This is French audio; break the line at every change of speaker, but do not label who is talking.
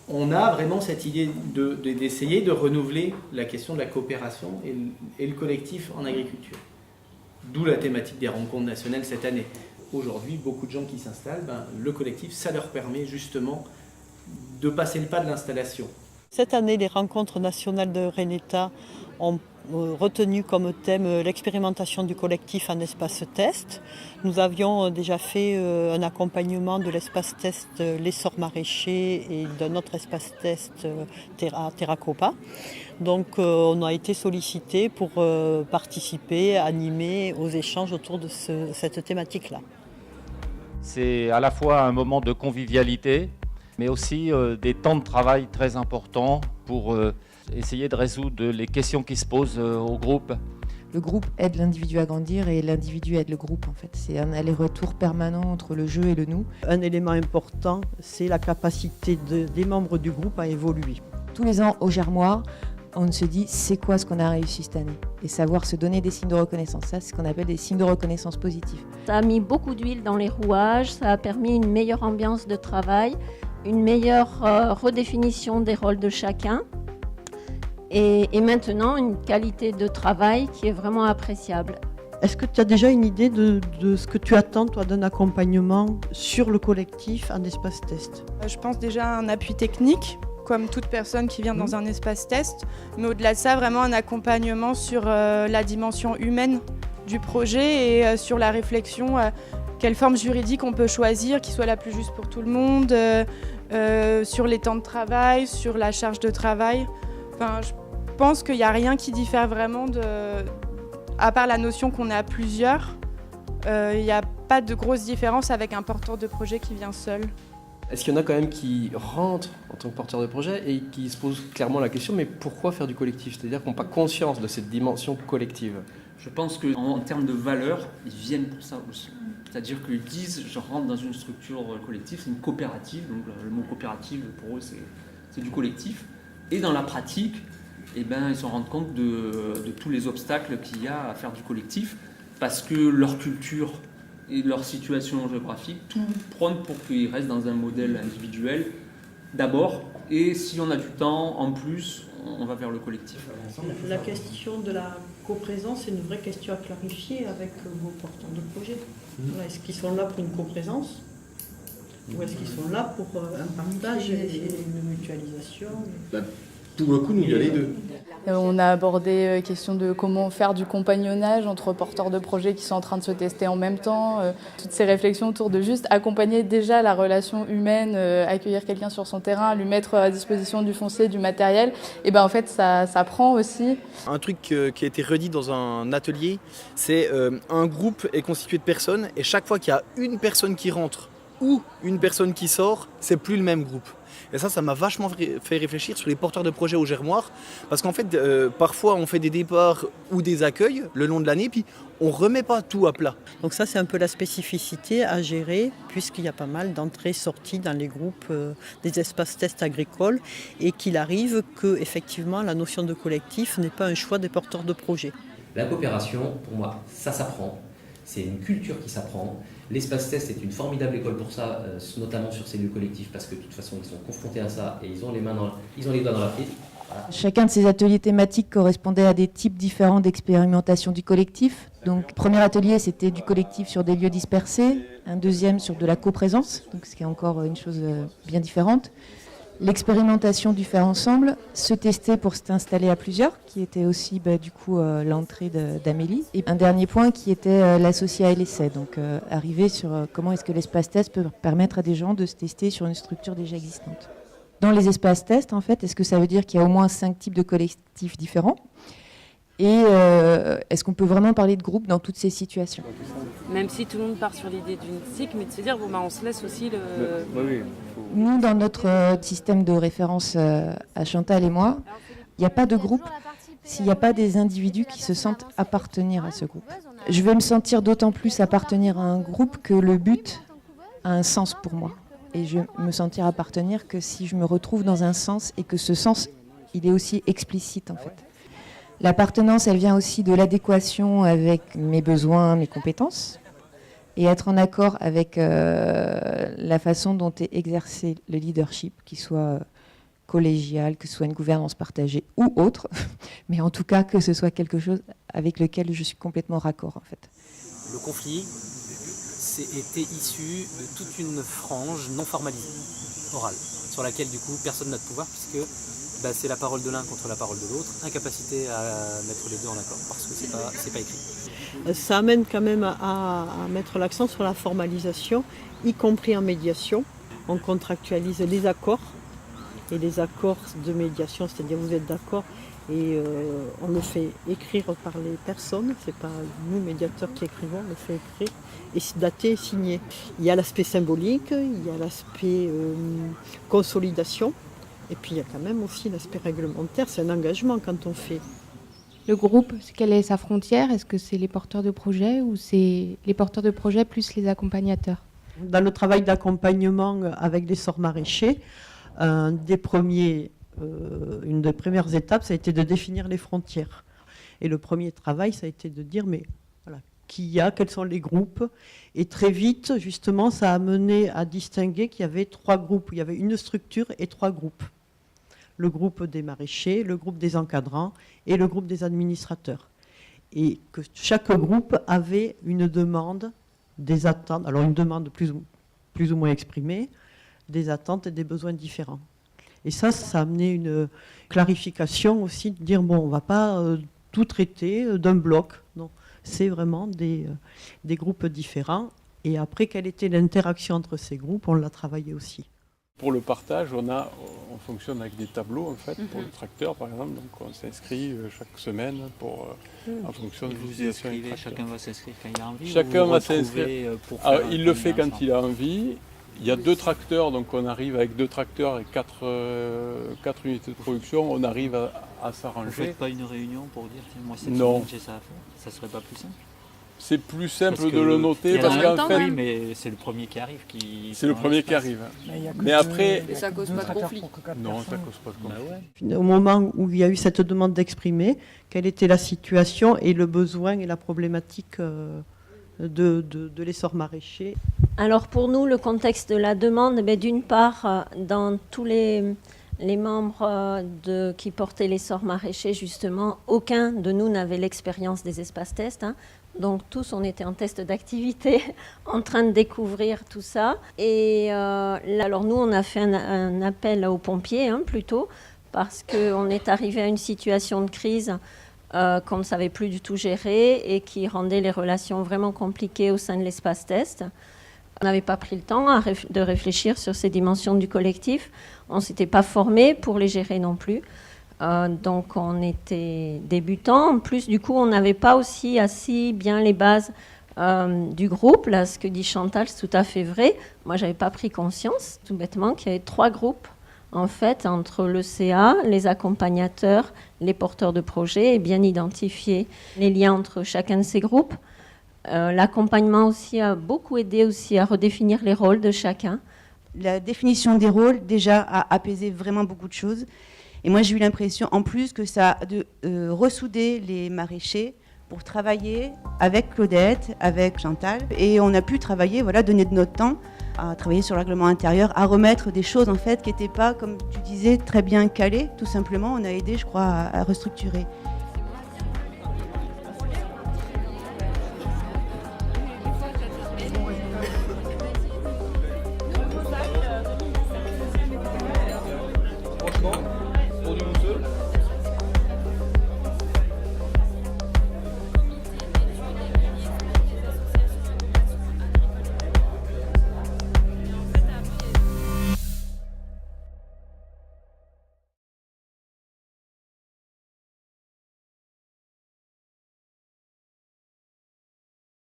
on a vraiment cette idée d'essayer de renouveler la question de la coopération et le collectif en agriculture. D'où la thématique des rencontres nationales cette année. Aujourd'hui, beaucoup de gens qui s'installent, le collectif, ça leur permet justement de passer le pas de l'installation.
Cette année, les rencontres nationales de Reneta ont retenu comme thème l'expérimentation du collectif en espace test. Nous avions déjà fait un accompagnement de l'espace test l'essor maraîcher et d'un autre espace test Terracopa. Donc on a été sollicités pour participer, animer aux échanges autour de cette thématique-là.
C'est à la fois un moment de convivialité, mais aussi des temps de travail très importants pour essayer de résoudre les questions qui se posent au groupe.
Le groupe aide l'individu à grandir et l'individu aide le groupe en fait. C'est un aller-retour permanent entre le jeu et le nous.
Un élément important, c'est la capacité des membres du groupe à évoluer.
Tous les ans au Germois, on se dit c'est quoi ce qu'on a réussi cette année et savoir se donner des signes de reconnaissance. Ça, c'est ce qu'on appelle des signes de reconnaissance positifs.
Ça a mis beaucoup d'huile dans les rouages, ça a permis une meilleure ambiance de travail, une meilleure redéfinition des rôles de chacun et maintenant une qualité de travail qui est vraiment appréciable.
Est-ce que tu as déjà une idée de ce que tu attends toi d'un accompagnement sur le collectif en espace test ?
Je pense déjà à un appui technique, comme toute personne qui vient dans un espace test, mais au-delà de ça, vraiment un accompagnement sur la dimension humaine du projet et sur la réflexion, quelle forme juridique on peut choisir qui soit la plus juste pour tout le monde, sur les temps de travail, sur la charge de travail. Enfin, je pense qu'il n'y a rien qui diffère vraiment à part la notion qu'on est à plusieurs. Il n'y a pas de grosse différence avec un porteur de projet qui vient seul.
Est-ce qu'il y en a quand même qui rentrent en tant que porteurs de projet et qui se posent clairement la question, mais pourquoi faire du collectif ? C'est-à-dire qu'ils n'ont pas conscience de cette dimension collective.
Je pense qu'en termes de valeur, ils viennent pour ça aussi. C'est-à-dire qu'ils disent, je rentre dans une structure collective, c'est une coopérative, donc le mot coopérative pour eux c'est du collectif. Et dans la pratique, ils se rendent compte de tous les obstacles qu'il y a à faire du collectif, parce que leur culture et leur situation géographique, tout prône pour qu'ils restent dans un modèle individuel d'abord, et si on a du temps en plus, on va vers le collectif.
La question de la coprésence est une vraie question à clarifier avec vos porteurs de projet. Est-ce qu'ils sont là pour une coprésence ou est-ce qu'ils sont là pour un partage et une mutualisation ?
Tout d'un coup, nous, il y a les deux.
On a abordé la question de comment faire du compagnonnage entre porteurs de projets qui sont en train de se tester en même temps. Toutes ces réflexions autour de juste accompagner déjà la relation humaine, accueillir quelqu'un sur son terrain, lui mettre à disposition du foncier, du matériel. Et en fait, ça prend aussi.
Un truc qui a été redit dans un atelier, c'est un groupe est constitué de personnes et chaque fois qu'il y a une personne qui rentre ou une personne qui sort, c'est plus le même groupe. Et ça m'a vachement fait réfléchir sur les porteurs de projets au Germoir, parce qu'en fait, parfois on fait des départs ou des accueils le long de l'année, puis on ne remet pas tout à plat.
Donc ça, c'est un peu la spécificité à gérer, puisqu'il y a pas mal d'entrées-sorties dans les groupes des espaces tests agricoles, et qu'il arrive que, effectivement, la notion de collectif n'est pas un choix des porteurs de projets.
La coopération, pour moi, ça s'apprend. C'est une culture qui s'apprend. L'espace test est une formidable école pour ça, notamment sur ces lieux collectifs, parce que de toute façon, ils sont confrontés à ça et ils ont les doigts dans la prise. Voilà.
Chacun de ces ateliers thématiques correspondait à des types différents d'expérimentation du collectif. Donc, premier atelier, c'était du collectif sur des lieux dispersés. Un deuxième sur de la coprésence, donc ce qui est encore une chose bien différente. L'expérimentation du faire ensemble, se tester pour s'installer à plusieurs, qui était aussi l'entrée d'Amélie. Et un dernier point qui était l'associé à l'essai, donc arriver sur comment est-ce que l'espace test peut permettre à des gens de se tester sur une structure déjà existante. Dans les espaces tests, en fait, est-ce que ça veut dire qu'il y a au moins 5 types de collectifs différents ? Et est-ce qu'on peut vraiment parler de groupe dans toutes ces situations ?
Même si tout le monde part sur l'idée d'une SIC, mais de se dire, on se laisse aussi le...
Oui.
Nous, dans notre système de référence à Chantal et moi, il n'y a pas de groupe s'il n'y a pas des individus qui se sentent appartenir à ce groupe. Je vais me sentir d'autant plus appartenir à un groupe que le but a un sens pour moi. Et je vais me sentir appartenir que si je me retrouve dans un sens et que ce sens, il est aussi explicite en fait. L'appartenance, elle vient aussi de l'adéquation avec mes besoins, mes compétences, et être en accord avec la façon dont est exercé le leadership, qu'il soit collégiale, que ce soit une gouvernance partagée ou autre, mais en tout cas que ce soit quelque chose avec lequel je suis complètement raccord en fait.
Le conflit était issu de toute une frange non formalisée, orale, sur laquelle du coup personne n'a de pouvoir puisque c'est la parole de l'un contre la parole de l'autre, incapacité à mettre les deux en accord parce que c'est pas écrit.
Ça amène quand même à mettre l'accent sur la formalisation, y compris en médiation. On contractualise les accords et les accords de médiation, c'est-à-dire vous êtes d'accord et on le fait écrire par les personnes, c'est pas nous médiateurs qui écrivons, on le fait écrire et dater et signer. Il y a l'aspect symbolique, il y a l'aspect consolidation et puis il y a quand même aussi l'aspect réglementaire, c'est un engagement quand on fait.
Le groupe, quelle est sa frontière? Est-ce que c'est les porteurs de projets ou c'est les porteurs de projets plus les accompagnateurs?
Dans le travail d'accompagnement avec les sorts maraîchers, une des premières étapes, ça a été de définir les frontières. Et le premier travail, ça a été de dire, mais voilà, qui y a, quels sont les groupes. Et très vite, justement, ça a mené à distinguer qu'il y avait 3 groupes. Il y avait une structure et 3 groupes. Le groupe des maraîchers, le groupe des encadrants et le groupe des administrateurs. Et que chaque groupe avait une demande, des attentes, alors une demande plus ou moins exprimée, des attentes et des besoins différents. Et ça a amené une clarification aussi, de dire, bon, on ne va pas tout traiter d'un bloc. Non, c'est vraiment des groupes différents. Et après, quelle était l'interaction entre ces groupes, on l'a travaillé aussi.
Pour le partage, on fonctionne avec des tableaux, en fait, pour le tracteur, par exemple. Donc, on s'inscrit chaque semaine en fonction de l'utilisation du tracteur.
Chacun va s'inscrire quand il a envie.
Chacun va s'inscrire. Il le fait quand il a envie. Il y a 2 tracteurs, donc on arrive avec 2 tracteurs et 4 unités de production. On arrive à s'arranger.
Vous ne faites pas une réunion pour dire moi cette
non.
semaine j'ai ça à faire? Ça serait pas plus simple?
C'est plus simple de le noter parce qu'en fait,
oui, mais c'est le premier qui arrive
C'est le premier qui arrive. Mais après,
et ça cause pas de conflit.
Non, ça cause pas de conflit.
Au moment où il y a eu cette demande d'exprimer, quelle était la situation et le besoin et la problématique de l'essor maraîcher?
Alors pour nous, le contexte de la demande, d'une part, dans tous les membres qui portaient l'essor maraîcher, justement, aucun de nous n'avait l'expérience des espaces tests. Donc tous, on était en test d'activité, en train de découvrir tout ça. Et alors nous, on a fait un appel aux pompiers, plutôt, parce qu'on est arrivé à une situation de crise qu'on ne savait plus du tout gérer et qui rendait les relations vraiment compliquées au sein de l'espace test. On n'avait pas pris le temps de réfléchir sur ces dimensions du collectif. On ne s'était pas formé pour les gérer non plus. Donc on était débutants. En plus, du coup, on n'avait pas aussi assez bien les bases du groupe. Là, ce que dit Chantal, c'est tout à fait vrai. Moi, je n'avais pas pris conscience, tout bêtement, qu'il y avait 3 groupes, en fait, entre le CA, les accompagnateurs, les porteurs de projets, et bien identifier les liens entre chacun de ces groupes. L'accompagnement aussi a beaucoup aidé aussi à redéfinir les rôles de chacun.
La définition des rôles, déjà, a apaisé vraiment beaucoup de choses. Et moi, j'ai eu l'impression, en plus, que ça a ressoudé les maraîchers pour travailler avec Claudette, avec Chantal. Et on a pu travailler, donner de notre temps à travailler sur le règlement intérieur, à remettre des choses, en fait, qui n'étaient pas, comme tu disais, très bien calées. Tout simplement, on a aidé, je crois, à restructurer.